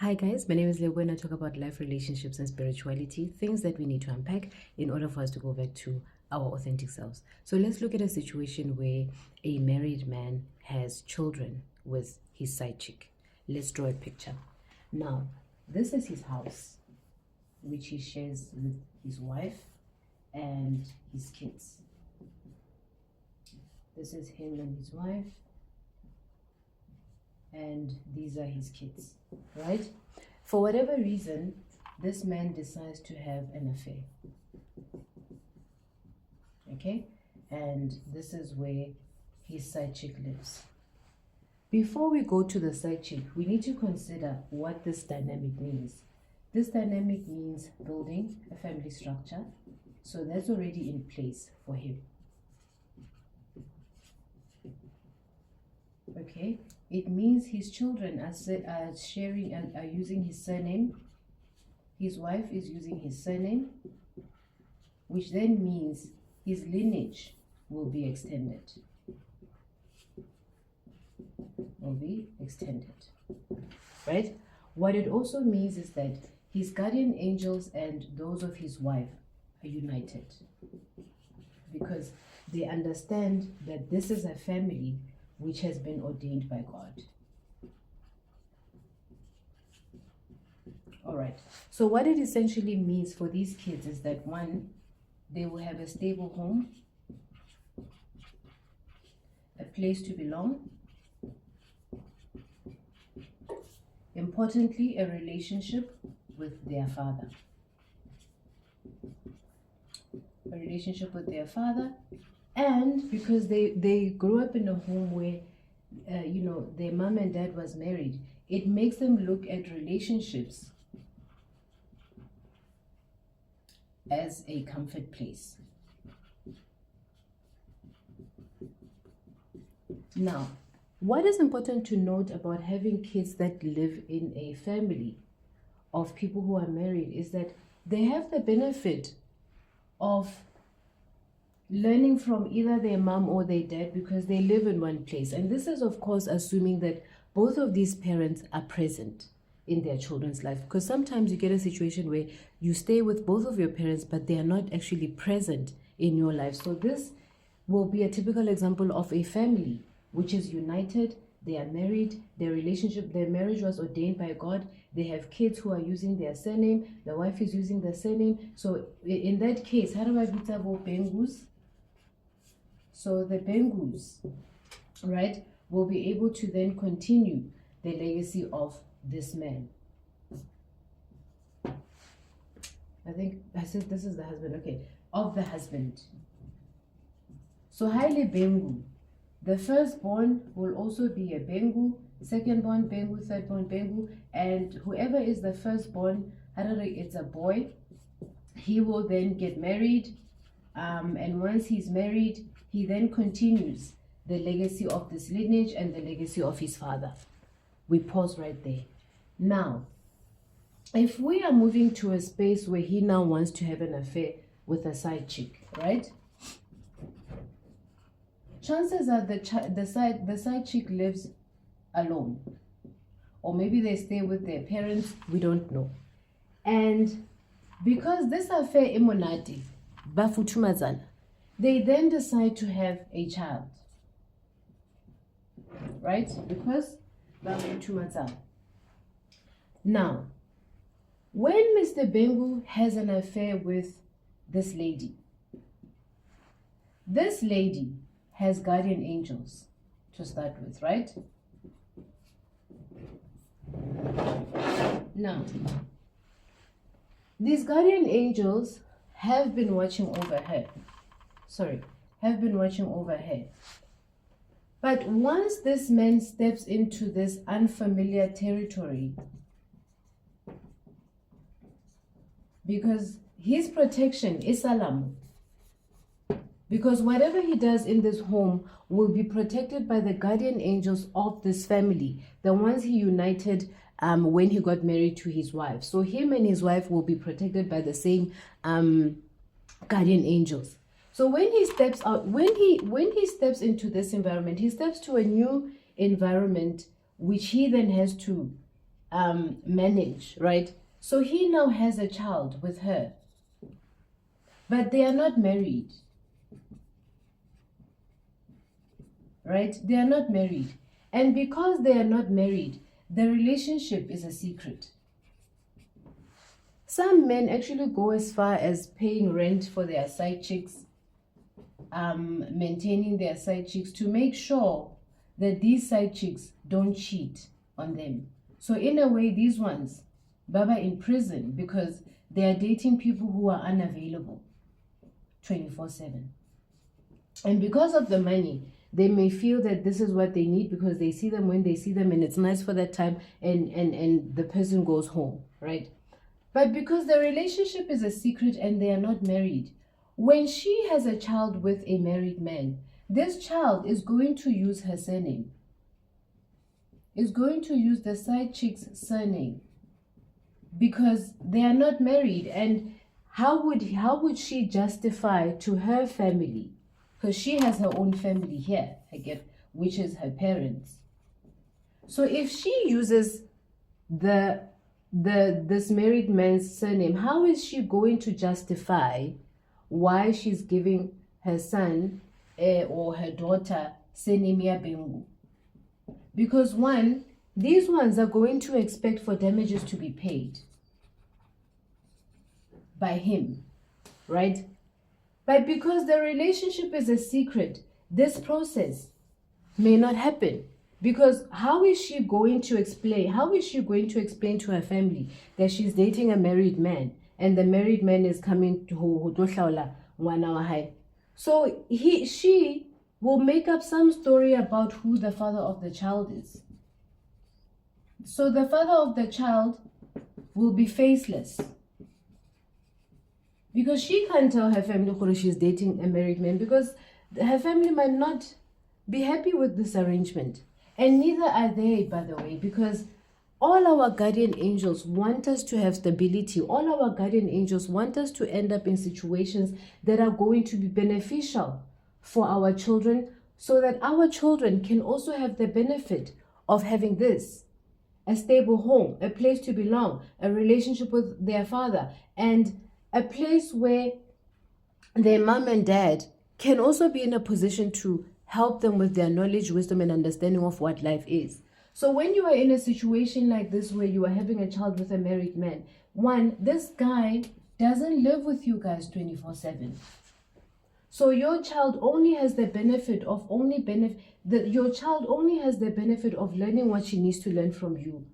Hi guys, my name is Lebo and I talk about life, relationships, and spirituality, things that we need to unpack in order for us to go back to our authentic selves. So let's look at a situation where a married man has children with his side chick. Let's draw a picture. Now, this is his house, which he shares with his wife and his kids. This is him and his wife, and these are his kids, right? For whatever reason, this man decides to have an affair. Okay? And this is where his side chick lives. Before we go to the side chick, we need to consider what this dynamic means. This dynamic means building a family structure. So that's already in place for him. Okay, it means his children are sharing and are using his surname. His wife is using his surname, which then means his lineage will be extended. Right? What it also means is that his guardian angels and those of his wife are united because they understand that this is a family which has been ordained by God. All right. So what it essentially means for these kids is that one, they will have a stable home, a place to belong, importantly, a relationship with their father. A relationship with their father. And because they grew up in a home where, their mom and dad was married, it makes them look at relationships as a comfort place. Now, what is important to note about having kids that live in a family of people who are married is that they have the benefit of learning from either their mom or their dad because they live in one place. And this is, of course, assuming that both of these parents are present in their children's life. Because sometimes you get a situation where you stay with both of your parents, but they are not actually present in your life. So this will be a typical example of a family which is united. They are married, their marriage was ordained by God. They have kids who are using their surname. The wife is using the surname. So in that case, how do I put Bengus? So the Bengus, right, will be able to then continue the legacy of this man. I think I said this is the husband, okay, of the husband. So Haile Bengu, the firstborn will also be a Bengu, secondborn Bengu, thirdborn Bengu, and whoever is the firstborn, it's a boy, he will then get married, and once he's married, he then continues the legacy of this lineage and the legacy of his father. We pause right there. Now, if we are moving to a space where he now wants to have an affair with a side chick, right? Chances are the side chick lives alone, or maybe they stay with their parents. We don't know. And because this affair imonati bafutumazana, they then decide to have a child, right? Because bafutumazana. Now, when Mr. Bengu has an affair with this lady has guardian angels to start with, right? Now, these guardian angels have been watching over her. But once this man steps into this unfamiliar territory, because his protection is salam, because whatever he does in this home will be protected by the guardian angels of this family, the ones he united when he got married to his wife. So him and his wife will be protected by the same guardian angels. So when he steps out, when he steps into this environment, he steps to a new environment which he then has to manage, right? So he now has a child with her, but they are not married, right? They are not married. And because they are not married, the relationship is a secret. Some men actually go as far as paying rent for their side chicks, maintaining their side chicks to make sure that these side chicks don't cheat on them. So in a way, these ones, Baba in prison because they are dating people who are unavailable 24/7. And because of the money, they may feel that this is what they need because they see them when they see them and it's nice for that time, and the person goes home, right? But because the relationship is a secret and they are not married, when she has a child with a married man, this child is going to use her surname, is going to use the side chick's surname because they are not married. And how would she justify to her family, because she has her own family here, I get, which is her parents. So if she uses this married man's surname, how is she going to justify why she's giving her son or her daughter Senemia Bengu? Because one, these ones are going to expect for damages to be paid by him, right? But because the relationship is a secret, this process may not happen. Because how is she going to explain to her family that she's dating a married man and the married man is coming to so she will make up some story about who the father of the child is. So the father of the child will be faceless because she can't tell her family that she's dating a married man, because her family might not be happy with this arrangement. And neither are they, by the way, because all our guardian angels want us to have stability. All our guardian angels want us to end up in situations that are going to be beneficial for our children, so that our children can also have the benefit of having this: a stable home, a place to belong, a relationship with their father, and a place where their mom and dad can also be in a position to help them with their knowledge, wisdom, and understanding of what life is. So when you are in a situation like this where you are having a child with a married man, one, this guy doesn't live with you guys 24/7. So your child only has the benefit of your child only has the benefit of learning what she needs to learn from you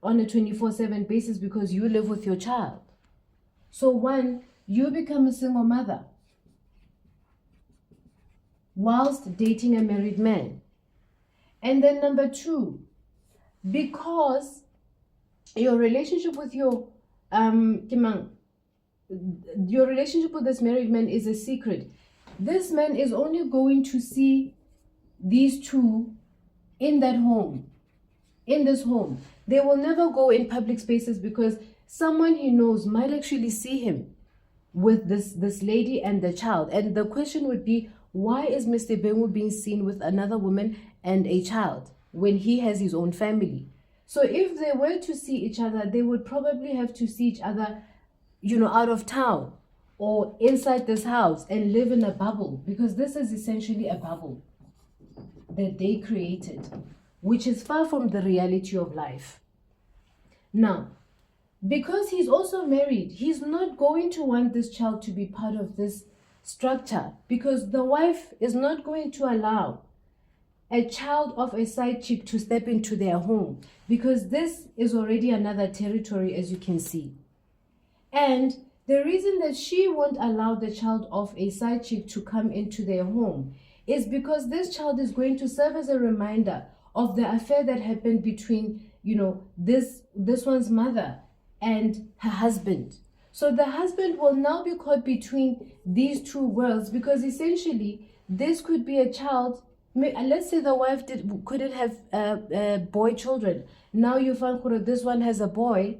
on a 24/7 basis because you live with your child. So one, you become a single mother whilst dating a married man. And then number two, because your relationship with your relationship with this married man is a secret, this man is only going to see these two in that home, in this home. They will never go in public spaces because someone he knows might actually see him with this lady and the child. And the question would be, why is Mr. Bengu being seen with another woman and a child when he has his own family? So if they were to see each other, they would probably have to see each other, out of town or inside this house and live in a bubble, because this is essentially a bubble that they created, which is far from the reality of life. Now, because he's also married, he's not going to want this child to be part of this structure, because the wife is not going to allow a child of a side chick to step into their home, because this is already another territory, as you can see. And the reason that she won't allow the child of a side chick to come into their home is because this child is going to serve as a reminder of the affair that happened between, this one's mother and her husband. So the husband will now be caught between these two worlds, because essentially this could be a child. Let's say the wife couldn't have boy children. Now you find that this one has a boy,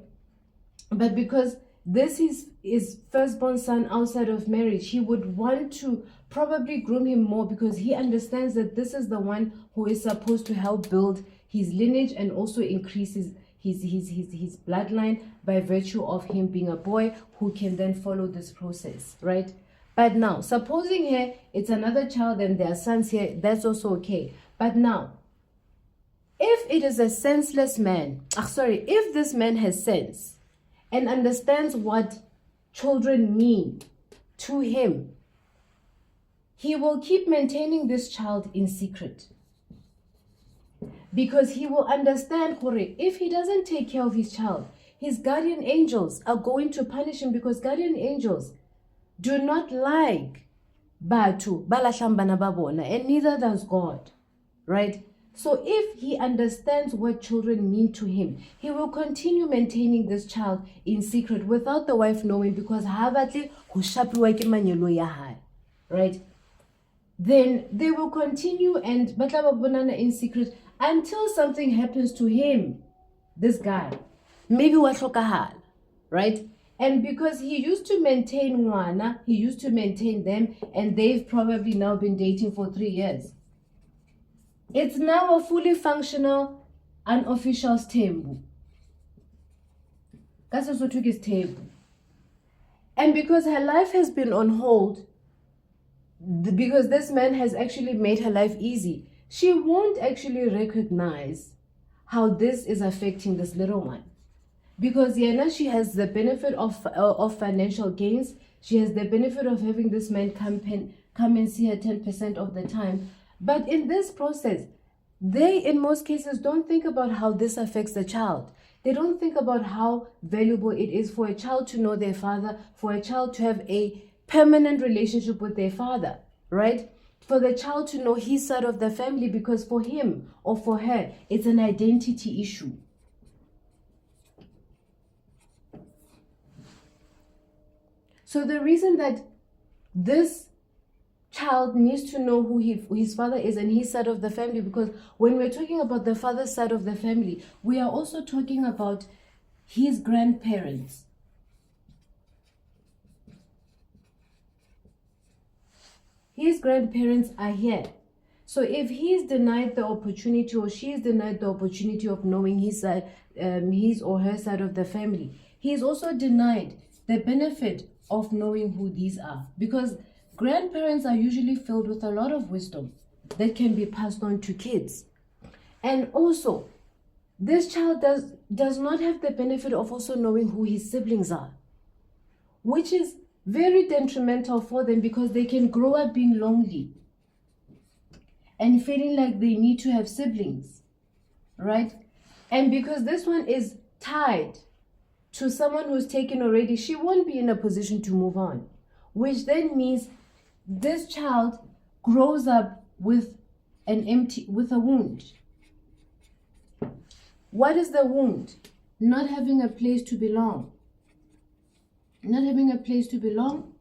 but because this is his firstborn son outside of marriage, he would want to probably groom him more, because he understands that this is the one who is supposed to help build his lineage and also increase his bloodline by virtue of him being a boy who can then follow this process, right? But now, supposing here it's another child and their sons here, that's also okay. But now, if it is a senseless man, if this man has sense and understands what children mean to him, he will keep maintaining this child in secret. Because he will understand, if he doesn't take care of his child, his guardian angels are going to punish him, because guardian angels do not like Batu, Balashambana Babona, and neither does God, right? So if he understands what children mean to him, he will continue maintaining this child in secret without the wife knowing, because right? Then they will continue and batlaba in secret until something happens to him, this guy. Maybe wahlokahal, right? And because he used to maintain Ngwana, he used to maintain them, and they've probably now been dating for 3 years. It's now a fully functional, unofficial stembu. And because her life has been on hold, because this man has actually made her life easy, she won't actually recognize how this is affecting this little one. Because she has the benefit of financial gains. She has the benefit of having this man come and see her 10% of the time. But in this process, they, in most cases, don't think about how this affects the child. They don't think about how valuable it is for a child to know their father, for a child to have a permanent relationship with their father, right? For the child to know his side of the family, because for him or for her, it's an identity issue. So the reason that this child needs to know who his father is and his side of the family, because when we're talking about the father's side of the family, we are also talking about his grandparents. His grandparents are here. So if he is denied the opportunity, or she is denied the opportunity of knowing his side, his or her side of the family, he is also denied the benefit of knowing who these are, because grandparents are usually filled with a lot of wisdom that can be passed on to kids. And also, this child does not have the benefit of also knowing who his siblings are, which is very detrimental for them, because they can grow up being lonely and feeling like they need to have siblings, right? And because this one is tied to someone who's taken already, she won't be in a position to move on, which then means this child grows up with a wound. What is the wound? Not having a place to belong. Not having a place to belong,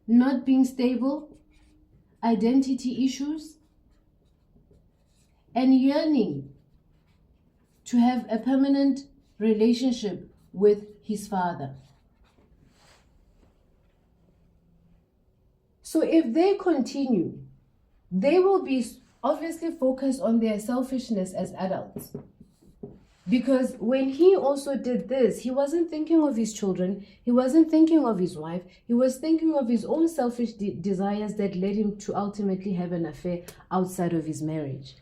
not being stable, identity issues, and yearning to have a permanent relationship with his father. So if they continue, they will be obviously focused on their selfishness as adults. Because when he also did this, he wasn't thinking of his children, he wasn't thinking of his wife, he was thinking of his own selfish desires that led him to ultimately have an affair outside of his marriage.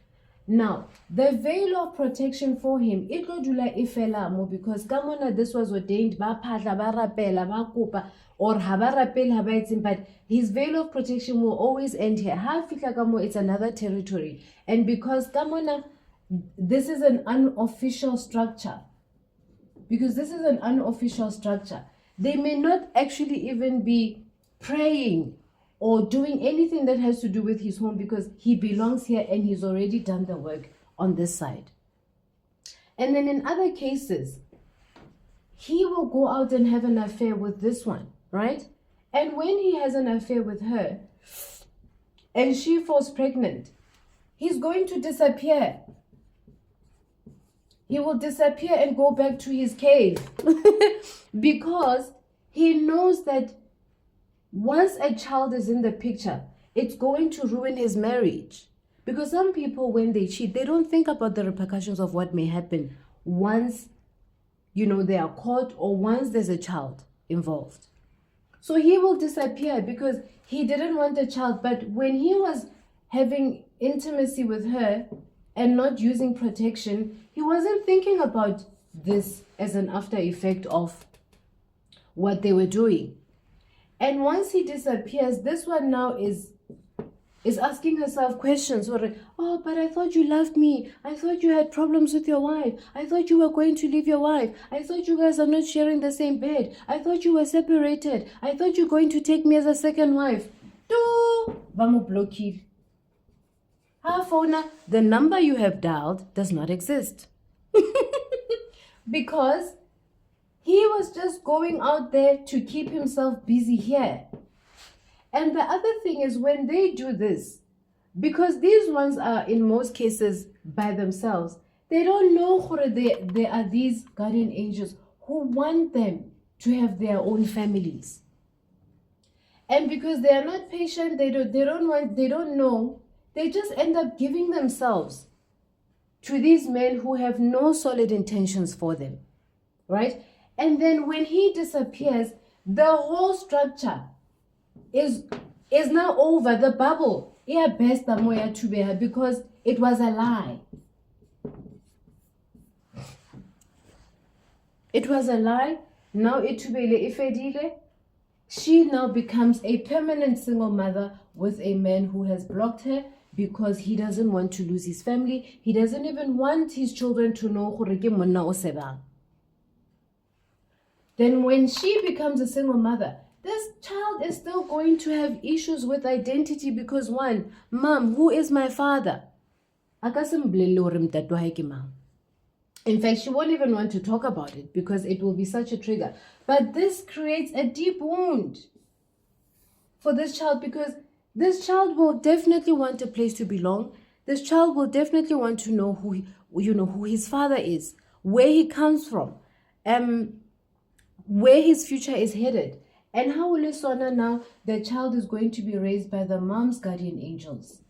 Now, the veil of protection for him, it lo dula ifela mo, because kamona this was ordained, ba phahla, ba rapela, ba kopa, or ha ba rapela, ha ba etseng, but his veil of protection will always end here. Ha fihla ka mo, it's another territory. And because kamona, this is an unofficial structure. Because this is an unofficial structure, they may not actually even be praying or doing anything that has to do with his home, because he belongs here and he's already done the work on this side. And then in other cases, he will go out and have an affair with this one, right? And when he has an affair with her and she falls pregnant, he's going to disappear. He will disappear and go back to his cave because he knows that once a child is in the picture, it's going to ruin his marriage. Because some people, when they cheat, they don't think about the repercussions of what may happen once, they are caught or once there's a child involved. So he will disappear because he didn't want a child. But when he was having intimacy with her and not using protection, he wasn't thinking about this as an after effect of what they were doing. And once he disappears, this one now is asking herself questions. Oh, but I thought you loved me. I thought you had problems with your wife. I thought you were going to leave your wife. I thought you guys are not sharing the same bed. I thought you were separated. I thought you were going to take me as a second wife. Vamos bloquear. The number you have dialed does not exist. Because he was just going out there to keep himself busy here. And the other thing is, when they do this, because these ones are in most cases by themselves, they don't know there are these guardian angels who want them to have their own families. And because they are not patient, they don't know, they just end up giving themselves to these men who have no solid intentions for them, right? And then when he disappears, the whole structure is now over. The bubble, because it was a lie. It was a lie. Now she now becomes a permanent single mother with a man who has blocked her because he doesn't want to lose his family. He doesn't even want his children to know monna o sebang. Then when she becomes a single mother, this child is still going to have issues with identity because one, mom, who is my father? In fact, she won't even want to talk about it because it will be such a trigger. But this creates a deep wound for this child, because this child will definitely want a place to belong. This child will definitely want to know who his father is, where he comes from, where his future is headed. And how will Sona now, the child is going to be raised by the mom's guardian angels.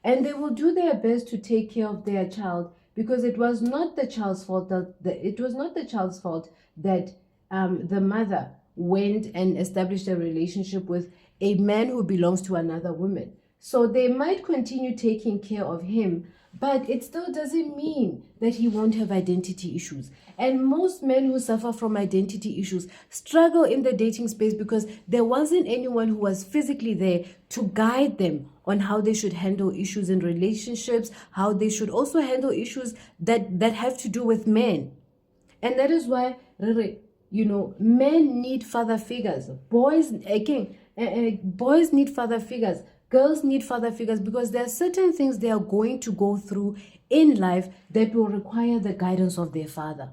And they will do their best to take care of their child, because it was not the child's fault that the mother went and established a relationship with a man who belongs to another woman. So they might continue taking care of him, but it still doesn't mean that he won't have identity issues. And most men who suffer from identity issues struggle in the dating space because there wasn't anyone who was physically there to guide them on how they should handle issues in relationships, how they should also handle issues that have to do with men. And that is why, men need father figures. Boys need father figures. Girls need father figures, because there are certain things they are going to go through in life that will require the guidance of their father.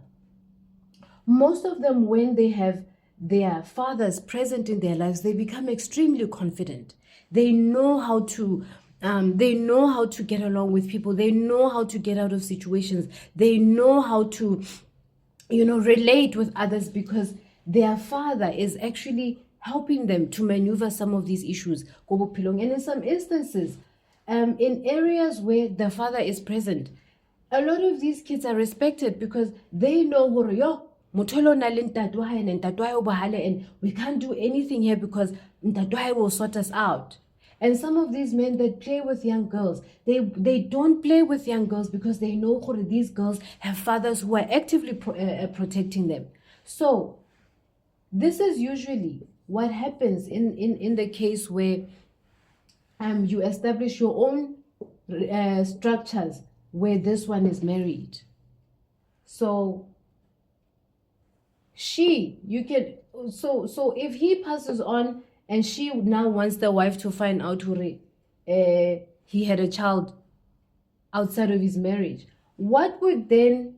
Most of them, when they have their fathers present in their lives, they become extremely confident. They know how to get along with people. They know how to get out of situations. They know how to, relate with others, because their father is actually helping them to maneuver some of these issues. And in some instances, in areas where the father is present, a lot of these kids are respected because they know, and we can't do anything here because Ntatwahe will sort us out. And some of these men that play with young girls, they don't play with young girls because they know these girls have fathers who are actively protecting them. So this is usually what happens in the case where you establish your own structures where this one is married. So if he passes on and she now wants the wife to find out he had a child outside of his marriage, what would then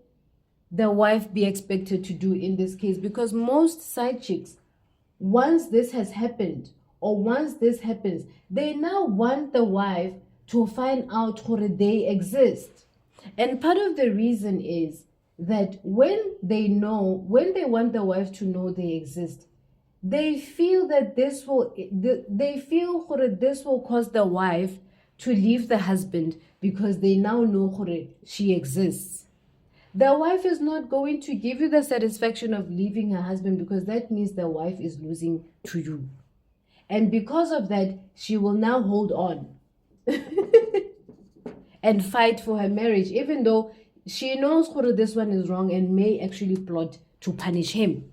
the wife be expected to do in this case? Because most side chicks, once this has happened, or once this happens, they now want the wife to find out they exist. And part of the reason is that when they want the wife to know they exist, they feel that this will cause the wife to leave the husband because they now know gore she exists. The wife is not going to give you the satisfaction of leaving her husband because that means the wife is losing to you. And because of that, she will now hold on and fight for her marriage, even though she knows this one is wrong and may actually plot to punish him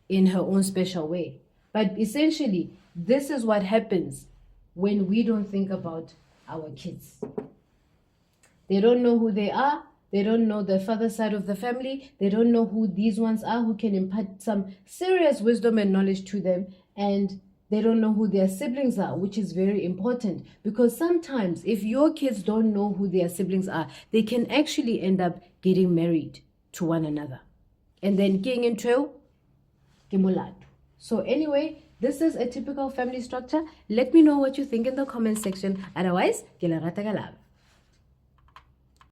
in her own special way. But essentially, this is what happens when we don't think about our kids. They don't know who they are. They don't know the father side of the family. They don't know who these ones are who can impart some serious wisdom and knowledge to them. And they don't know who their siblings are, which is very important. Because sometimes if your kids don't know who their siblings are, they can actually end up getting married to one another. And then getting into Kimolatu. So anyway, this is a typical family structure. Let me know what you think in the comment section. Otherwise, ke le rata ka love.